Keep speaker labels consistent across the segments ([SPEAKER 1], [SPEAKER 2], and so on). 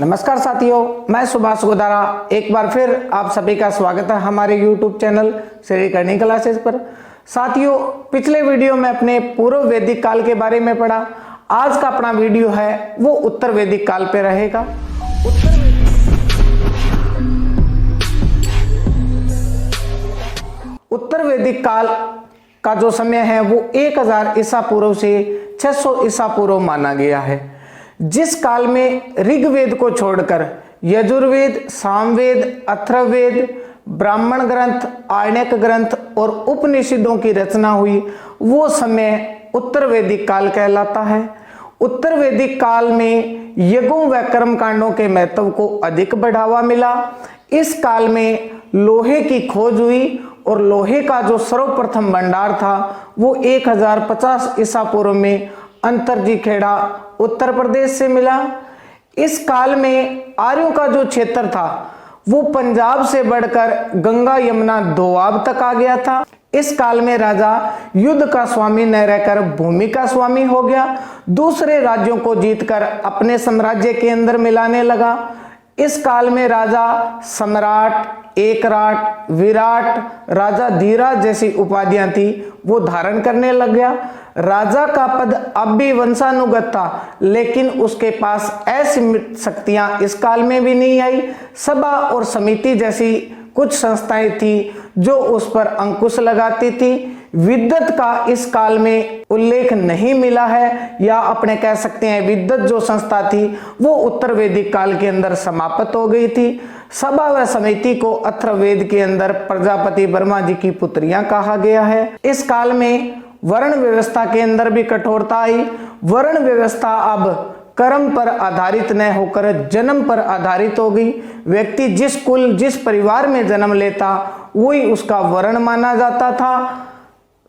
[SPEAKER 1] नमस्कार साथियों, मैं सुभाष गोदारा एक बार फिर आप सभी का स्वागत है हमारे YouTube channel Shri Karni classes पर। साथियों, पिछले वीडियो में अपने पूर्व वैदिक काल के बारे में पढ़ा। आज का अपना वीडियो है वो उत्तर वैदिक काल पे रहेगा। उत्तर वैदिक काल का जो समय है वो 1000 ईसा पूर्व से 600 ईसा पूर्व माना गया है, जिस काल में ऋग्वेद को छोड़कर यजुर्वेद, सामवेद, अथर्ववेद, ब्राह्मण ग्रंथ, आर्णिक ग्रंथ और उपनिषदों की रचना हुई, वो समय उत्तर वैदिक काल कहलाता है। उत्तर वैदिक काल में यज्ञों व कर्म कांडों के महत्व को अधिक बढ़ावा मिला। इस काल में लोहे की खोज हुई और लोहे का जो सर्वप्रथम भंडार था वो 1050 ईसा पूर्व में अंतरजी खेड़ा उत्तर प्रदेश से मिला। इस काल में आर्यों का जो क्षेत्र था वो पंजाब से बढ़कर गंगा यमुना दोआब तक आ गया था। इस काल में राजा युद्ध का स्वामी न रहकर भूमि का स्वामी हो गया, दूसरे राज्यों को जीतकर अपने साम्राज्य के अंदर मिलाने लगा। इस काल में राजा सम्राट, एकराट, विराट, राजा धीराज जैसी उपाधियां थी वो धारण करने लग गया। राजा का पद अब भी वंशानुगत था, लेकिन उसके पास ऐसी शक्तियां इस काल में भी नहीं आई। सभा और समिति जैसी कुछ संस्थाएं थी जो उस पर अंकुश लगाती थी। विद्वत का इस काल में उल्लेख नहीं मिला है, या अपने कह सकते हैं विद्वत जो संस्था थी वो उत्तर वैदिक काल के अंदर समाप्त हो गई थी। सभा व समिति को अथर्ववेद के अंदर प्रजापति ब्रह्मा जी की पुत्रियां कहा गया है। इस काल में वर्ण व्यवस्था के अंदर भी कठोरता आई। वर्ण व्यवस्था अब कर्म पर आधारित न होकर जन्म पर आधारित हो गई। व्यक्ति जिस कुल, जिस परिवार में जन्म लेता वही उसका वर्ण माना जाता था।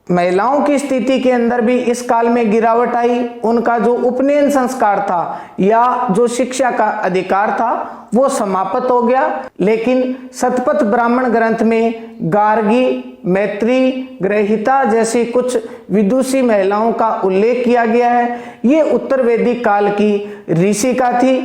[SPEAKER 1] महिलाओं की स्थिति के अंदर भी इस काल में गिरावट आई। उनका जो उपनयन संस्कार था या जो शिक्षा का अधिकार था वो समाप्त हो गया। लेकिन शतपथ ब्राह्मण ग्रंथ में गार्गी, मैत्री, ग्रहिता जैसी कुछ विदुषी महिलाओं का उल्लेख किया गया है। ये उत्तर वैदिक काल की ऋषिका थी।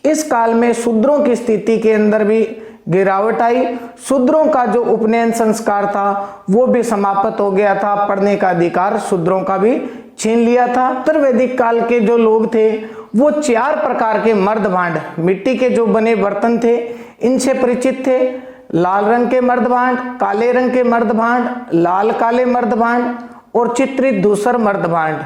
[SPEAKER 1] इस काल में शूद्रों की स्थिति के अंदर भी गिरावट आई। शूद्रों का जो उपनयन संस्कार था वो भी समाप्त हो गया था। पढ़ने का अधिकार शूद्रों का भी छीन लिया था। उत्तर वैदिक काल के जो लोग थे वो 4 प्रकार के मर्द भांड, मिट्टी के जो बने बर्तन थे, इनसे परिचित थे। लाल रंग के मर्द भांड, काले रंग के मर्द भांड, लाल काले मर्द भांड और चित्रित धूसर मर्द भांड।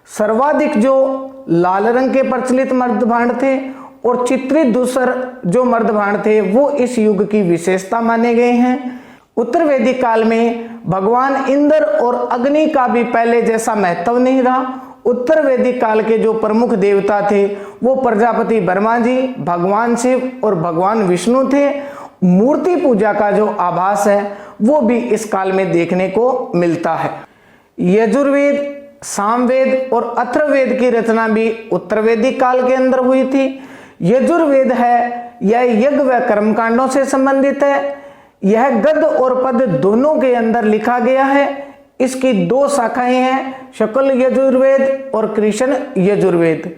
[SPEAKER 1] सर्वाधिक जो लाल रंग के प्रचलित मर्द भांड थे और चित्रित धूसर जो मर्द भांड थे वो इस युग की विशेषता माने गए हैं। उत्तर वैदिक काल में भगवान इंद्र और अग्नि का भी पहले जैसा महत्व नहीं रहा। उत्तर वैदिक काल के जो प्रमुख देवता थे वो प्रजापति ब्रह्मा जी, भगवान शिव और भगवान विष्णु थे। मूर्ति पूजा का जो आभास है वो भी इस काल में देखने को मिलता है। यजुर्वेद, सामवेद और अथर्ववेद की रचना भी उत्तर वैदिक काल के अंदर हुई थी। यजुर्वेद है यह यज्ञ व कर्मकांडों से संबंधित है। यह गद्य और पद दोनों के अंदर लिखा गया है। इसकी 2 शाखाएं हैं, शुक्ल यजुर्वेद और कृष्ण यजुर्वेद।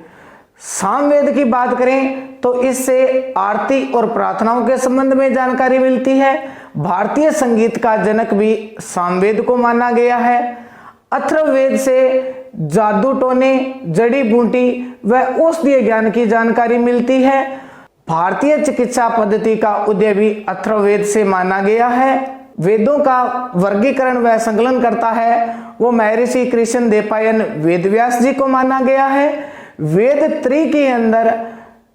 [SPEAKER 1] सामवेद की बात करें तो इससे आरती और प्रार्थनाओं के संबंध में जानकारी मिलती है। भारतीय संगीत का जनक भी सामवेद को माना गया है। अथर्ववेद से जादू टोने, जड़ी बूटी व औषधीय ज्ञान की जानकारी मिलती है। भारतीय चिकित्सा पद्धति का उदय भी अथर्ववेद से माना गया है। वेदों का वर्गीकरण व संकलन करता है वो महर्षि कृष्ण देवपायन वेदव्यास जी को माना गया है। वेद त्रय के अंदर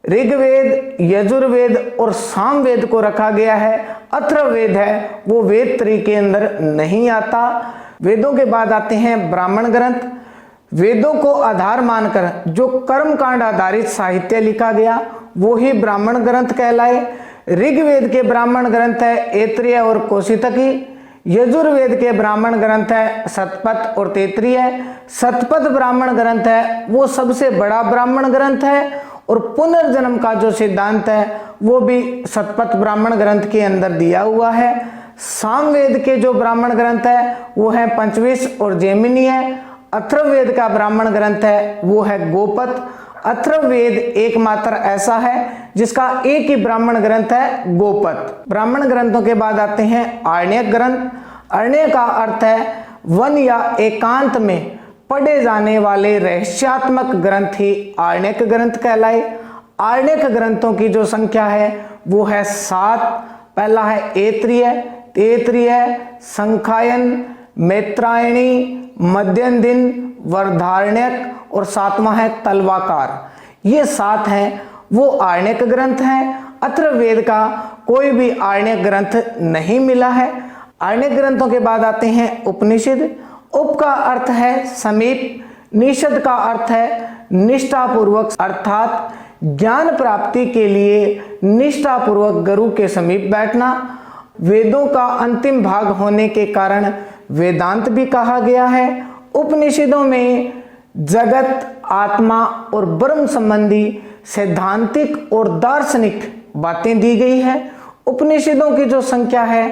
[SPEAKER 1] ऋग्वेद, यजुर्वेद और सामवेद को रखा गया है। अथर्ववेद है वो वेद त्रय के अंदर नहीं आता। वेदों के बाद आते हैं ब्राह्मण ग्रंथ। वेदों को आधार मानकर जो कर्मकांड आधारित साहित्य लिखा गया वो ही ब्राह्मण ग्रंथ कहलाए। ऋग्वेद के ब्राह्मण ग्रंथ है ऐत्रेय और कौशितकी। यजुर्वेद के ब्राह्मण ग्रंथ है शतपथ और तैत्तिरीय। शतपथ ब्राह्मण ग्रंथ है वो सबसे बड़ा ब्राह्मण ग्रंथ है और पुनर्जन्म का जो सिद्धांत है वो भी शतपथ ब्राह्मण ग्रंथ के अंदर दिया हुआ है। सामवेद के जो ब्राह्मण ग्रंथ है वो है पंचविश और जैमिनी है। अथर्ववेद का ब्राह्मण ग्रंथ है वो है गोपत। अथर्ववेद एकमात्र ऐसा है जिसका एक ही ब्राह्मण ग्रंथ है, गोपद। ब्राह्मण ग्रंथों के बाद आते हैं आरण्यक ग्रंथ। अरण्य का अर्थ है वन या एकांत में पढ़े जाने वाले रहस्यात्मक ग्रंथ ही आरण्यक ग्रंथ कहलाए। आरण्यक ग्रंथों की जो संख्या है वो है 7। पहला है ऐत्रेय, संखायन, मैत्रायणी, मध्यंदिन, वृहदारण्यक और 7वां है तलवाकार। ये 7 हैं वो आरण्यक ग्रंथ हैं। अथर्ववेद का कोई भी आरण्यक ग्रंथ नहीं मिला है। आरण्यक ग्रंथों के बाद आते हैं उपनिषद। उप का अर्थ है समीप, निषद का अर्थ है निष्ठापूर्वक, अर्थात ज्ञान प्राप्ति के लिए निष्ठापूर्वक गुरु के समीप बैठना। वेदों का अंतिम भाग होने के कारण वेदांत भी कहा गया है। उपनिषदों में जगत, आत्मा और ब्रह्म संबंधी सैद्धांतिक और दार्शनिक बातें दी गई है। उपनिषदों की जो संख्या है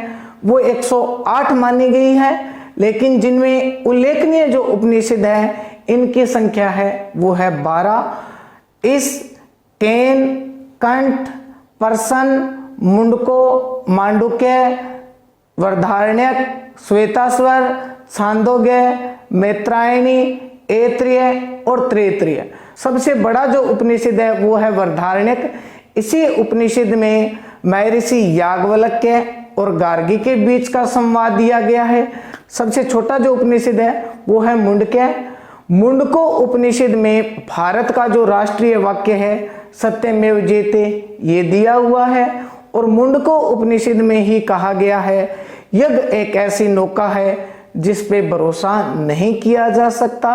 [SPEAKER 1] वो 108 मानी गई है, लेकिन जिनमें उल्लेखनीय जो उपनिषद है इनकी संख्या है वो है 12। इस केन, कंठ, पर्सन, मुंडको, मांडुक्य, वृहदारण्यक, श्वेताश्वर, छांदोग्य, मैत्रायणी, ऐत्रेय और त्रैत्रेय। सबसे बड़ा जो उपनिषद है वो है वृहदारण्यक। इसी उपनिषद में महर्षि याज्ञवल्क्य और गार्गी के बीच का संवाद दिया गया है। सबसे छोटा जो उपनिषद है वो है मुंडक्य। मुंडको उपनिषद में भारत का जो राष्ट्रीय वाक्य है सत्यमेव जयते ये दिया हुआ है। और मुंडको उपनिषद में ही कहा गया है यज्ञ एक ऐसी नौका है जिस पे भरोसा नहीं किया जा सकता।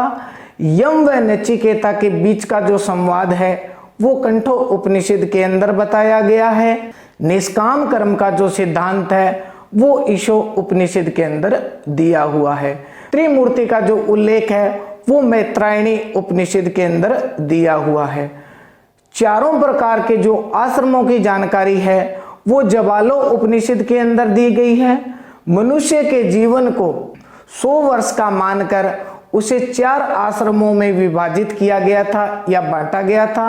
[SPEAKER 1] यम व नचिकेता के बीच का जो संवाद है वो कंठो उपनिषद के अंदर बताया गया है। निष्काम कर्म का जो सिद्धांत है वो ईशो उपनिषद के अंदर दिया हुआ है। त्रिमूर्ति का जो उल्लेख है वो मैत्रायणी उपनिषद के अंदर दिया हुआ है। चारों प्रकार के जो आश्रमों की जानकारी है वो जवालो उपनिषद के अंदर दी गई है। मनुष्य के जीवन को 100 वर्ष का मानकर उसे 4 आश्रमों में विभाजित किया गया था या बांटा गया था।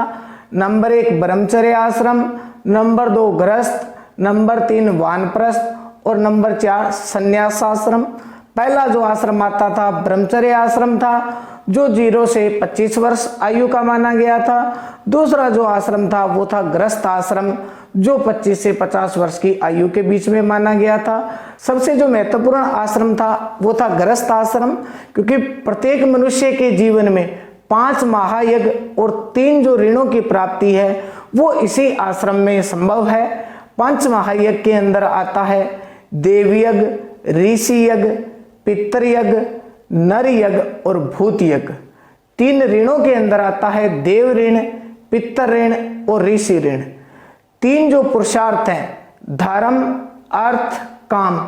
[SPEAKER 1] नंबर 1 ब्रह्मचर्य आश्रम, नंबर 2 गृहस्थ, नंबर 3 वानप्रस्थ और नंबर 4 संन्यास आश्रम। पहला जो आश्रम आता था ब्रह्मचर्य आश्रम था जो 0 से 25 वर्ष आयु का माना गया था। दूसरा जो आश्रम था वो था गृहस्थ आश्रम जो 25 से 50 वर्ष की आयु के बीच में माना गया था। सबसे जो महत्वपूर्ण आश्रम था वो था गृहस्थ आश्रम, क्योंकि प्रत्येक मनुष्य के जीवन में 5 महायज्ञ और 3 जो ऋणों की प्राप्ति है वो इसी आश्रम में संभव है। 5 महायज्ञ के अंदर आता है देवयज्ञ, ऋषि यज्ञ, पितृयज्ञ, नर यज्ञ और भूत यज्ञ। 3 ऋणों के अंदर आता है देव ऋण, पितृ ऋण और ऋषि ऋण। 3 जो पुरुषार्थ हैं धर्म, अर्थ, काम,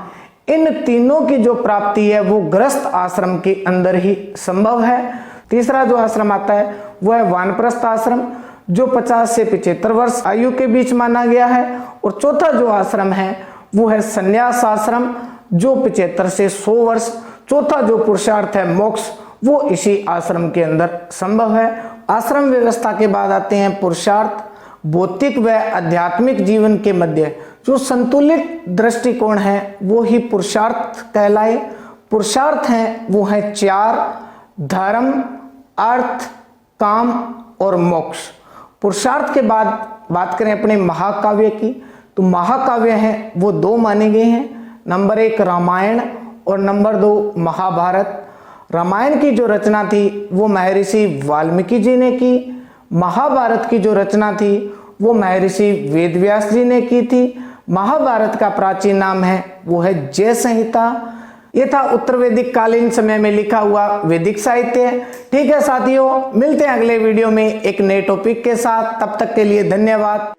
[SPEAKER 1] इन तीनों की जो प्राप्ति है वो गृहस्थ आश्रम के अंदर ही संभव है। तीसरा जो आश्रम आता है वो है वानप्रस्थ आश्रम जो 50 से 75 वर्ष आयु के बीच माना गया है। और चौथा जो आश्रम है वो है संन्यास आश्रम जो 75 से 100 वर्ष। चौथा जो पुरुषार्थ है मोक्ष वो इसी आश्रम के अंदर संभव है। आश्रम व्यवस्था के बाद आते हैं पुरुषार्थ। भौतिक व आध्यात्मिक जीवन के मध्य जो संतुलित दृष्टिकोण है वो ही पुरुषार्थ कहलाए। पुरुषार्थ हैं वो है 4 धर्म, अर्थ, काम और मोक्ष। पुरुषार्थ के बाद बात करें अपने महाकाव्य की तो महाकाव्य हैं वो 2 माने गए हैं। नंबर 1 रामायण और नंबर 2 महाभारत। रामायण की जो रचना थी वो महर्षि वाल्मीकि जी ने की। महाभारत की जो रचना थी वो महर्षि वेदव्यास जी ने की थी। महाभारत का प्राचीन नाम है वो है जय संहिता। ये था उत्तर वैदिक कालीन समय में लिखा हुआ वैदिक साहित्य। ठीक है साथियों, मिलते हैं अगले वीडियो में एक नए टॉपिक के साथ। तब तक के लिए धन्यवाद।